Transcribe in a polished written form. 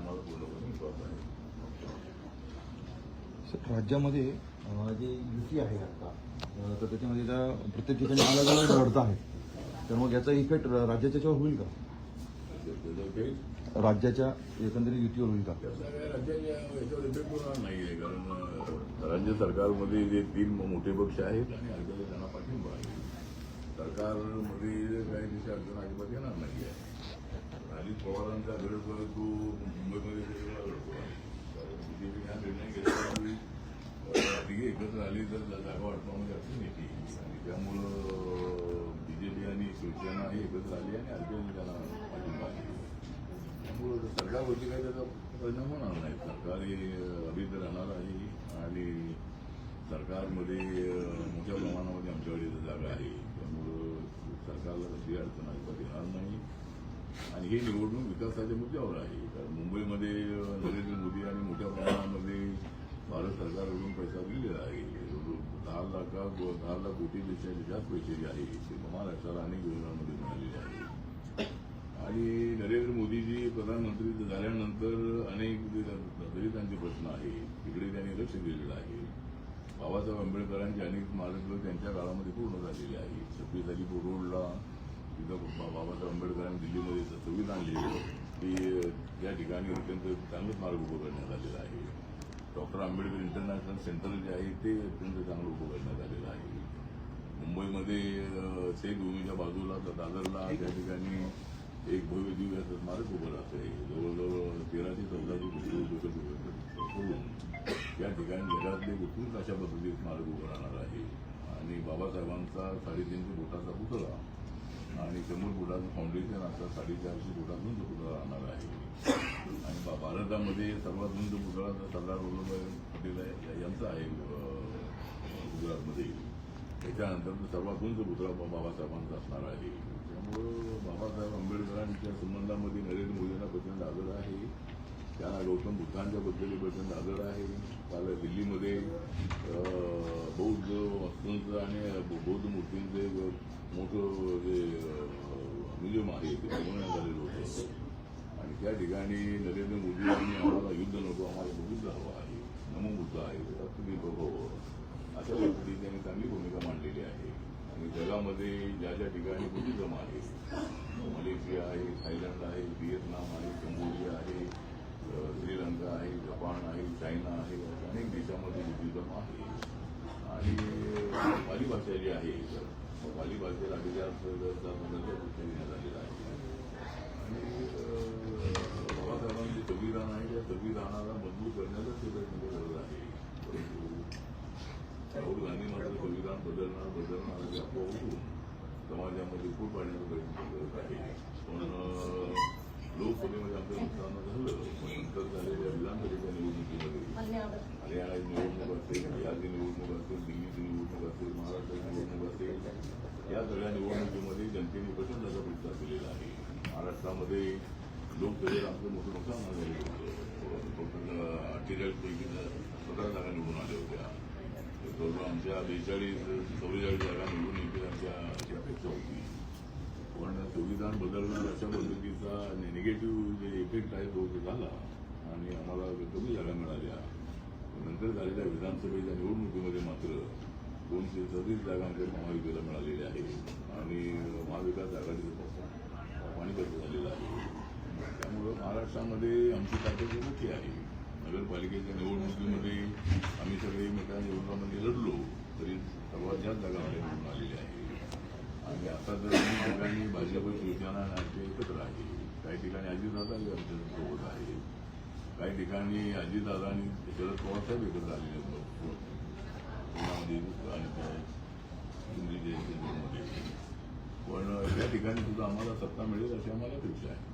आम्हाला पूर्णपणे विश्वास आहे. राज्यामध्ये जे युती आहे आता तर त्याच्यामध्ये त्या प्रत्येक ठिकाणी अलग अलग लढत आहेत, तर मग याचा इफेक्ट राज्याच्या याच्यावर होईल का? राज्याच्या एकंदरीत युतीवर होईल का? सगळ्या राज्याच्या याच्यावर इफेक्ट होणार नाही आहे, कारण राज्य सरकारमध्ये जे 3 मोठे पक्ष आहेत आणि राज्याला त्यांना पाठिंबा आहे. सरकारमध्ये काही दिशा अडचण अजिबात येणार नाही आहे. अजित पवारांचा गड तो मुंबईमध्ये लढतो आहे, कारण बीजेपीने हा निर्णय घेतला की तिघे एकत्र आली तर जागा वाटपामध्ये अडचण येते आणि त्यामुळं बीजेपी आणि शिवसेना ही एकत्र आली आणि आरपीआयने त्यांना पाठिंबा आहे. त्यामुळं सरकारवरती काही त्याचा परिणाम होणार नाही. सरकार हे अभित राहणार आहे आणि सरकारमध्ये मोठ्या प्रमाणामध्ये आमच्याकडे जागा आहे, त्यामुळं सरकारला कशी अडचण अजिबात येणार नाही. आणि ही निवडणूक विकासाच्या मुद्द्यावर आहे, कारण मुंबईमध्ये नरेंद्र मोदी आणि मोठ्या प्रमाणामध्ये भारत सरकारकडून पैसा दिलेला आहे. 10 लाख कोटीपेक्षा जास्त पैसे जे आहे ते महाराष्ट्राला अनेक योजनांमध्ये मिळालेले आहे. आणि नरेंद्र मोदीजी प्रधानमंत्री झाल्यानंतर अनेक दलितांचे प्रश्न आहे तिकडे त्यांनी लक्ष दिलेलं आहे. बाबासाहेब आंबेडकरांचे अनेक स्मारक त्यांच्या काळामध्ये पूर्ण झालेले आहे. 26 तारीख रोडला तिथं बाबासाहेब आंबेडकरांनी दिल्लीमध्ये संविधान लिहिलं की या ठिकाणी अत्यंत चांगलं स्मारक उभं करण्यात आलेलं आहे. डॉक्टर आंबेडकर इंटरनॅशनल सेंटर जे आहे ते अत्यंत चांगलं उभं करण्यात आलेलं आहे. मुंबईमध्ये चैत्यभूमीच्या बाजूला दादरला त्या ठिकाणी एक भव्य दिव्य असं स्मारक उभं राहतं आहे. जवळजवळ 13 ते 14 कोटी करून या ठिकाणी जगातले उत्कृष्ट अशा पद्धतीचे स्मारक उभं राहणार आहे. आणि बाबासाहेबांचा 350 फुटाचा पुतळा आणि 100 फुटाचं फाउंडेशन असा 450 फुटातून जो पुतळा राहणार आहे. आणि भारतामध्ये सर्वात उंच पुतळा सरदार वल्लभभाई पटेल यांचा आहे गुजरातमध्ये. त्याच्यानंतर सर्वात उंच पुतळा बाबासाहेबांचा असणार आहे. त्यामुळं बाबासाहेब आंबेडकरांच्या संबंधामध्ये नरेंद्र मोदींना प्रचंड आदर आहे. त्यांना गौतम बुद्धांच्या बद्दल प्रचंड आदर आहे. काल दिल्लीमध्ये बौद्ध वस्तूंचं आणि बौद्ध मूर्तींचे मोठं जे म्युझियम आहे ते बनवण्यात आलेलं होतं. आणि त्या ठिकाणी नरेंद्र मोदी यांनी आम्हाला युद्ध नको, आम्हाला बुद्ध हवं आहे, नमो बुद्ध आहे, तुम्ही बघावं अशा पद्धतीने त्यांनी चांगली भूमिका मांडलेली आहे. आणि जगामध्ये ज्या ज्या ठिकाणी बुद्धिझम आहे, मलेशिया आहे, थायलंड आहे, व्हिएतनाम आहे, कंबोडिया आहे, श्रीलंका आहे, जपान आहे, चायना आहे, अनेक देशामध्ये बुद्धिझम आहे. आणि पाली भाषा जी आहे पाली भाषेला अभिजात दर्जा देण्यात आलेला आहे. आणि बाबासाहेबांचे संविधान आहे त्या संविधानाला मजबूत करण्याचा ते प्रयत्न करत आहे. परंतु राहुल गांधी मात्र संविधान बदलणार अशी अफवा उठून समाजामध्ये फूट पाडण्याचा प्रयत्न करत आहे. पण लोकसभेमध्ये आमचं नुकसान झालं, पण नंतर झालेल्या विधानसभेच्या निवडणुकीमध्ये हरियाणा निवडणूक असेल, बिहारची निवडणूक असेल, दिल्लीची निवडणूक असेल, महाराष्ट्राची निवडणूक असेल, या सगळ्या निवडणुकीमध्ये जनतेने प्रचंड असा प्रतिसाद दिलेला आहे. महाराष्ट्रामध्ये लोकसभेत आमचं मोठं नुकसान झालेलं होतं. फक्त 48 पैकी 17 जागा निवडून आल्या होत्या. आमच्या 44 जागा निवडून येतील आमच्या अपेक्षा होती. पण संविधान बदलणार अशा पद्धतीचा निगेटिव्ह जे इफेक्ट आहे तो झाला आणि आम्हाला कमी जागा मिळाल्या. नंतर झालेल्या विधानसभेच्या निवडणुकीमध्ये मात्र 237 जागा आमच्या महायुतीला मिळालेल्या आहेत आणि महाविकास आघाडीचं पाणीपत्र झालेलं आहे. त्यामुळं महाराष्ट्रामध्ये आमची ताकद मोठी आहे. नगरपालिकेच्या निवडणुकीमध्ये आम्ही सगळे एकमेकांच्या निवडणुकीमध्ये लढलो तरी सर्वात जास्त जागा निवडून आलेल्या आहे. आणि आता तर अनेक ठिकाणी भाजप शिवसेना आमच्या एकत्र आहे. काही ठिकाणी अजितदादा आमच्या सोबत आहे, काही ठिकाणी अजितदादा आणि शरद पवार साहेब एकत्र आलेले मध्ये. पण या ठिकाणी सुद्धा आम्हाला सत्ता मिळेल अशी आम्हाला अपेक्षा आहे.